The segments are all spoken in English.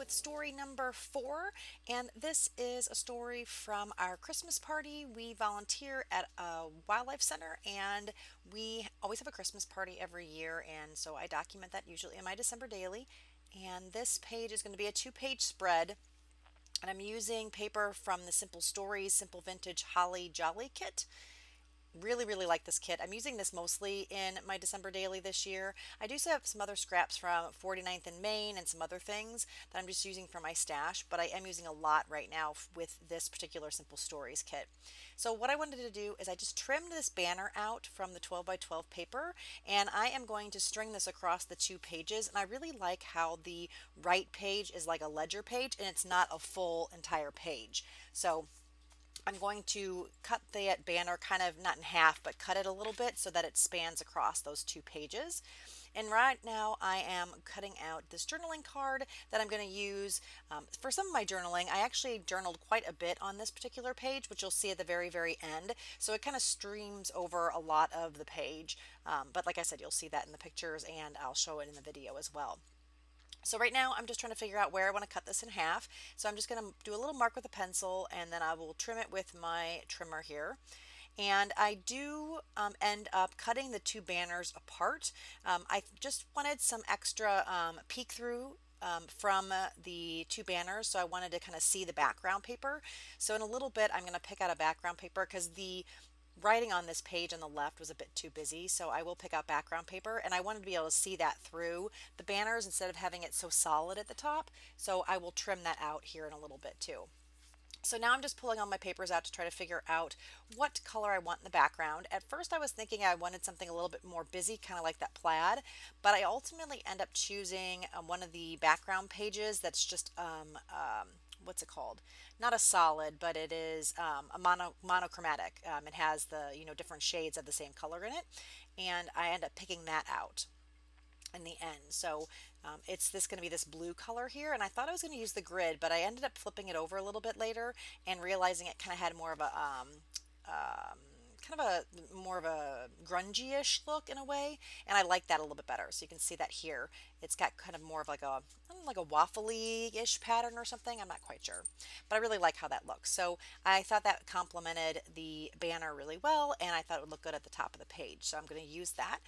with story number 4, and this is a story from our Christmas party. We volunteer at a wildlife center, and we always have a Christmas party every year, and so I document that usually in my December daily. And this page is going to be a 2-page spread, and I'm using paper from the Simple Stories Simple Vintage Holly Jolly Kit. Really like this kit. I'm using this mostly in my December daily this year. I do still have some other scraps from 49th and Maine and some other things that I'm just using for my stash, but I am using a lot right now with this particular Simple Stories kit. So what I wanted to do is I just trimmed this banner out from the 12 by 12 paper, and I am going to string this across the 2 pages. And I really like how the right page is like a ledger page and it's not a full entire page. So I'm going to cut that banner kind of not in half, but cut it a little bit so that it spans across those 2 pages. And right now I am cutting out this journaling card that I'm going to use for some of my journaling. I actually journaled quite a bit on this particular page, which you'll see at the very end. So it kind of streams over a lot of the page. But like I said, you'll see that in the pictures and I'll show it in the video as well. So right now I'm just trying to figure out where I want to cut this in half. So I'm just going to do a little mark with a pencil and then I will trim it with my trimmer here. And I do end up cutting the 2 banners apart. I just wanted some extra peek through from the 2 banners, so I wanted to kind of see the background paper. So in a little bit I'm going to pick out a background paper because the writing on this page on the left was a bit too busy, so I will pick out background paper, and I wanted to be able to see that through the banners instead of having it so solid at the top. So I will trim that out here in a little bit too. So now I'm just pulling all my papers out to try to figure out what color I want in the background. At first I was thinking I wanted something a little bit more busy, kind of like that plaid, but I ultimately end up choosing one of the background pages that's just what's it called? Not a solid, but it is a monochromatic. It has the different shades of the same color in it, and I end up picking that out in the end. So it's this going to be this blue color here, and I thought I was going to use the grid, but I ended up flipping it over a little bit later and realizing it kind of had more of a more of a grungy-ish look in a way, and I like that a little bit better. So you can see that here. It's got kind of more of like a, I don't know, like a waffly-ish pattern or something. I'm not quite sure, but I really like how that looks. So I thought that complemented the banner really well, and I thought it would look good at the top of the page. So I'm going to use that.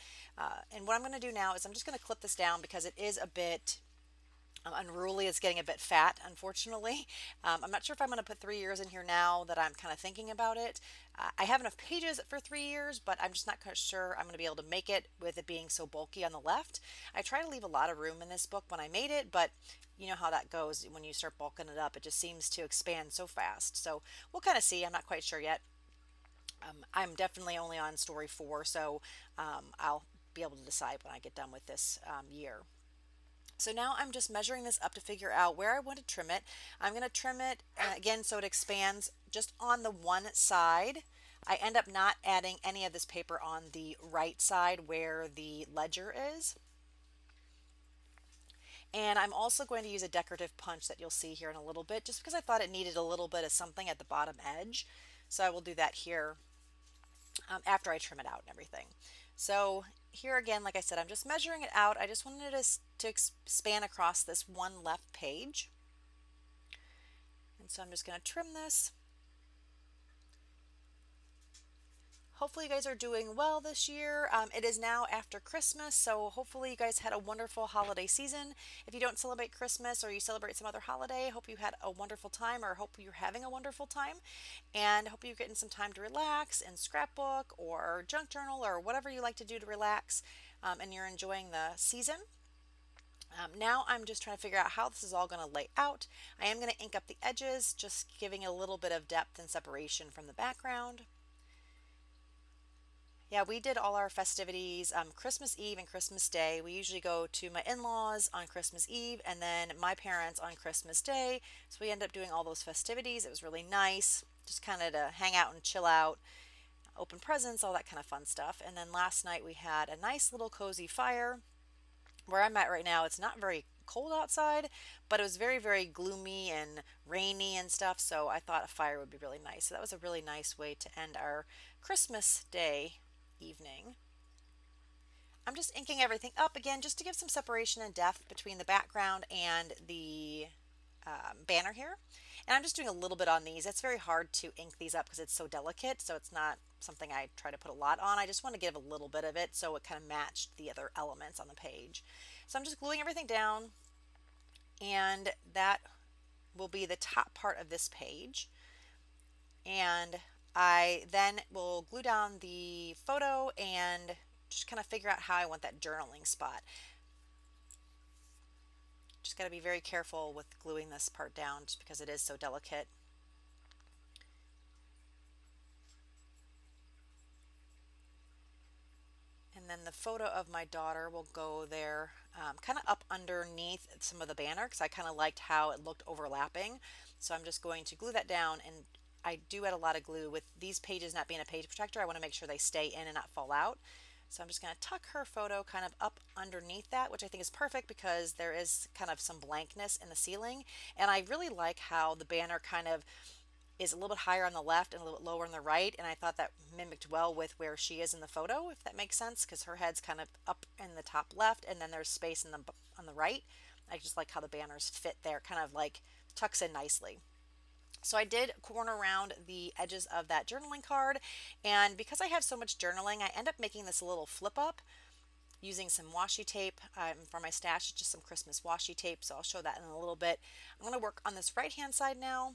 And what I'm going to do now is I'm just going to clip this down because it is a bit unruly. It's getting a bit fat, unfortunately. I'm not sure if I'm going to put 3 years in here now that I'm kind of thinking about it. I have enough pages for 3 years, but I'm just not quite sure I'm going to be able to make it with it being so bulky on the left. I try to leave a lot of room in this book when I made it, but you know how that goes when you start bulking it up. It just seems to expand so fast. So we'll kind of see. I'm not quite sure yet. I'm definitely only on story 4, so I'll be able to decide when I get done with this year. So now I'm just measuring this up to figure out where I want to trim it. I'm going to trim it again so it expands just on the one side. I end up not adding any of this paper on the right side where the ledger is. And I'm also going to use a decorative punch that you'll see here in a little bit just because I thought it needed a little bit of something at the bottom edge. So I will do that here after I trim it out and everything. So here again, like I said, I'm just measuring it out. I just wanted it to span across this one left page. And so I'm just going to trim this. Hopefully you guys are doing well this year. It is now after Christmas, so hopefully you guys had a wonderful holiday season. If you don't celebrate Christmas or you celebrate some other holiday, hope you had a wonderful time or hope you're having a wonderful time. And hope you're getting some time to relax and scrapbook or junk journal or whatever you like to do to relax and you're enjoying the season. Now I'm just trying to figure out how this is all going to lay out. I am going to ink up the edges, just giving a little bit of depth and separation from the background. Yeah, we did all our festivities Christmas Eve and Christmas Day. We usually go to my in-laws on Christmas Eve and then my parents on Christmas Day. So we ended up doing all those festivities. It was really nice, just kind of to hang out and chill out, open presents, all that kind of fun stuff. And then last night we had a nice little cozy fire. Where I'm at right now, it's not very cold outside, but it was very gloomy and rainy and stuff. So I thought a fire would be really nice. So that was a really nice way to end our Christmas Day evening. I'm just inking everything up again just to give some separation and depth between the background and the banner here. And I'm just doing a little bit on these. It's very hard to ink these up because it's so delicate, so it's not something I try to put a lot on. I just want to give a little bit of it so it kind of matched the other elements on the page. So I'm just gluing everything down, and that will be the top part of this page. And I then will glue down the photo and just kind of figure out how I want that journaling spot. Just got to be very careful with gluing this part down just because it is so delicate. And then the photo of my daughter will go there, kind of up underneath some of the banner because I kind of liked how it looked overlapping. So I'm just going to glue that down, and I do add a lot of glue. With these pages not being a page protector, I want to make sure they stay in and not fall out. So I'm just going to tuck her photo kind of up underneath that, which I think is perfect because there is kind of some blankness in the ceiling. And I really like how the banner kind of is a little bit higher on the left and a little bit lower on the right, and I thought that mimicked well with where she is in the photo, if that makes sense, because her head's kind of up in the top left and then there's space in the on the right. I just like how the banners fit there, kind of like tucks in nicely. So I did corner around the edges of that journaling card, and because I have so much journaling, I end up making this little flip up using some washi tape for my stash. It's just some Christmas washi tape, so I'll show that in a little bit. I'm going to work on this right hand side now.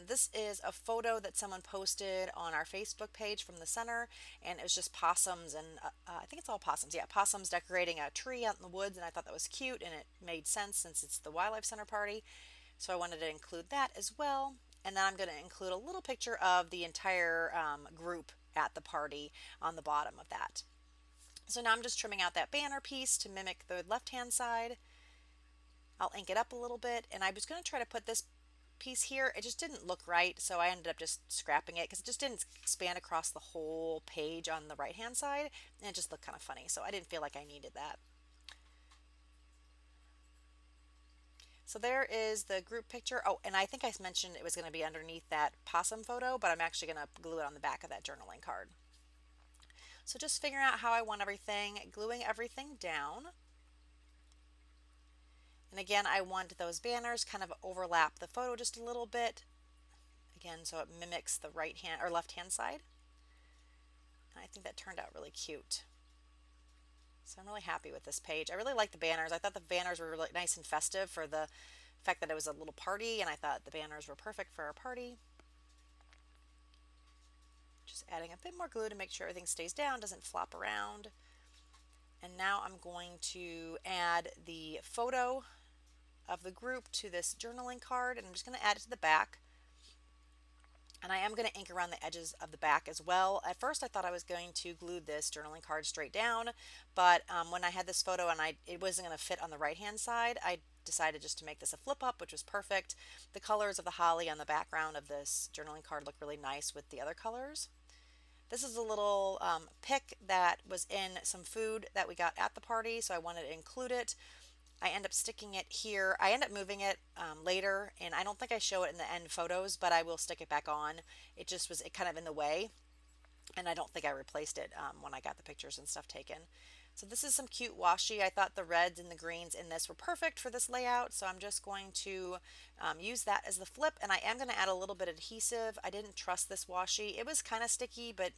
This is a photo that someone posted on our Facebook page from the center, and it was just possums, and I think it's all possums. Yeah, possums decorating a tree out in the woods, and I thought that was cute, and it made sense since it's the Wildlife Center party. So I wanted to include that as well. And then I'm going to include a little picture of the entire group at the party on the bottom of that. So now I'm just trimming out that banner piece to mimic the left hand side. I'll ink it up a little bit, and I was going to try to put this piece here. It just didn't look right, so I ended up just scrapping it because it just didn't expand across the whole page on the right hand side, and it just looked kind of funny, so I didn't feel like I needed that. So there is the group picture. Oh, and I think I mentioned it was going to be underneath that possum photo, but I'm actually going to glue it on the back of that journaling card. So just figuring out how I want everything, gluing everything down. And again, I want those banners kind of overlap the photo just a little bit. Again, so it mimics the right hand or left hand side. And I think that turned out really cute. So I'm really happy with this page. I really like the banners. I thought the banners were really nice and festive for the fact that it was a little party, and I thought the banners were perfect for our party. Just adding a bit more glue to make sure everything stays down, doesn't flop around. And now I'm going to add the photo of the group to this journaling card, and I'm just going to add it to the back. And I am going to ink around the edges of the back as well. At first I thought I was going to glue this journaling card straight down, but when I had this photo and it wasn't going to fit on the right hand side, I decided just to make this a flip up, which was perfect. The colors of the holly on the background of this journaling card look really nice with the other colors. This is a little pic that was in some food that we got at the party, so I wanted to include it. I end up sticking it here. I end up moving it later, and I don't think I show it in the end photos, but I will stick it back on. It just was kind of in the way, and I don't think I replaced it when I got the pictures and stuff taken. So this is some cute washi. I thought the reds and the greens in this were perfect for this layout, so I'm just going to use that as the flip, and I am going to add a little bit of adhesive. I didn't trust this washi. It was kind of sticky, but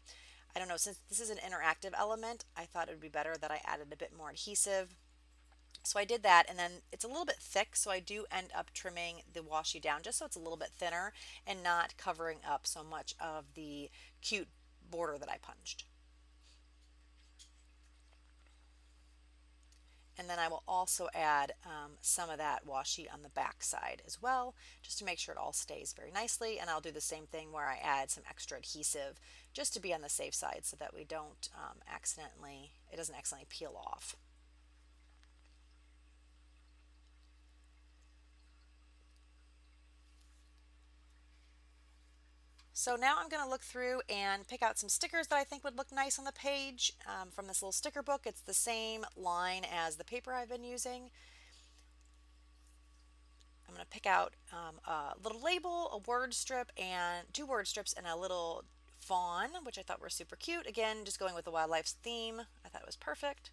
I don't know, since this is an interactive element, I thought it would be better that I added a bit more adhesive. So I did that, and then it's a little bit thick, so I do end up trimming the washi down just so it's a little bit thinner and not covering up so much of the cute border that I punched. And then I will also add some of that washi on the back side as well, just to make sure it all stays very nicely. And I'll do the same thing where I add some extra adhesive just to be on the safe side so that we don't it doesn't accidentally peel off. So now I'm going to look through and pick out some stickers that I think would look nice on the page from this little sticker book. It's the same line as the paper I've been using. I'm going to pick out a little label, a word strip, and two word strips, and a little fawn, which I thought were super cute. Again, just going with the wildlife theme. I thought it was perfect.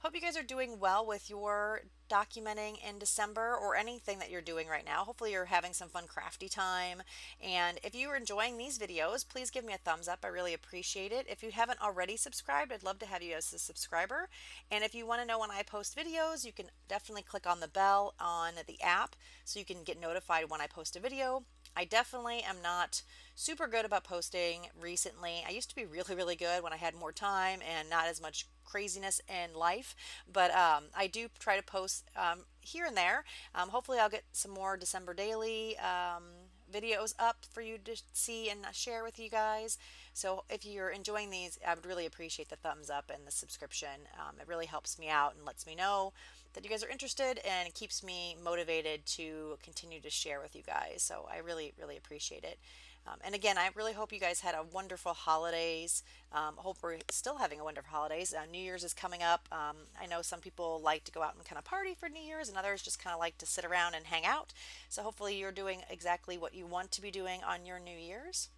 Hope you guys are doing well with your documenting in December or anything that you're doing right now. Hopefully, you're having some fun crafty time. And if you are enjoying these videos, please give me a thumbs up. I really appreciate it. If you haven't already subscribed, I'd love to have you as a subscriber. And if you want to know when I post videos, you can definitely click on the bell on the app so you can get notified when I post a video. I definitely am not super good about posting recently. I used to be really, really good when I had more time and not as much craziness in life, but I do try to post here and there. Hopefully, I'll get some more December daily videos up for you to see and share with you guys. So if you're enjoying these, I would really appreciate the thumbs up and the subscription. It really helps me out and lets me know that you guys are interested, and it keeps me motivated to continue to share with you guys. So I really, really appreciate it. And again, I really hope you guys had a wonderful holidays. Hope we're still having a wonderful holidays. New Year's is coming up. I know some people like to go out and kind of party for New Year's, and others just kind of like to sit around and hang out. So hopefully you're doing exactly what you want to be doing on your New Year's.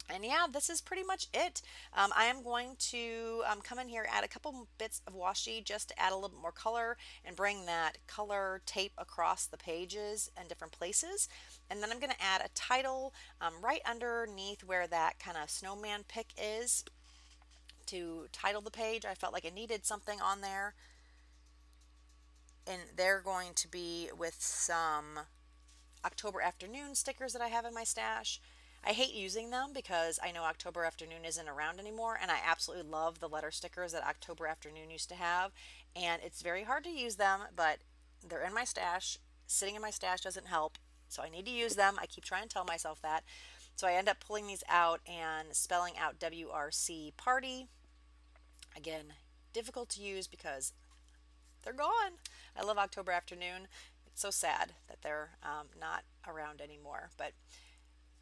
And yeah, this is pretty much it. I am going to come in here, add a couple bits of washi just to add a little bit more color and bring that color tape across the pages and different places. And then I'm going to add a title right underneath where that kind of snowman pic is to title the page. I felt like it needed something on there. And they're going to be with some October afternoon stickers that I have in my stash. I hate using them because I know October afternoon isn't around anymore, and I absolutely love the letter stickers that October afternoon used to have. And it's very hard to use them, but they're in my stash. Sitting in my stash doesn't help, so I need to use them. I keep trying to tell myself that. So I end up pulling these out and spelling out WRC party. Again, difficult to use because they're gone. I love October afternoon. It's so sad that they're not around anymore, but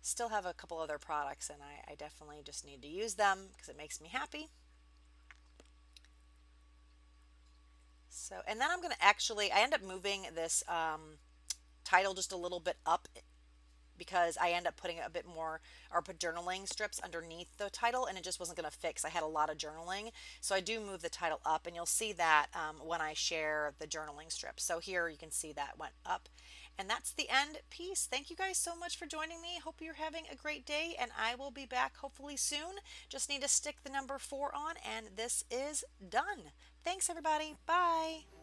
still have a couple other products, and I definitely just need to use them because it makes me happy. So, and then I'm going to actually, I end up moving this title just a little bit up because I end up putting a bit more or put journaling strips underneath the title, and it just wasn't going to fix. I had a lot of journaling, so I do move the title up, and you'll see that when I share the journaling strips. So here you can see that went up. And that's the end piece. Thank you guys so much for joining me. Hope you're having a great day, and I will be back hopefully soon. Just need to stick the number 4 on, and this is done. Thanks, everybody. Bye.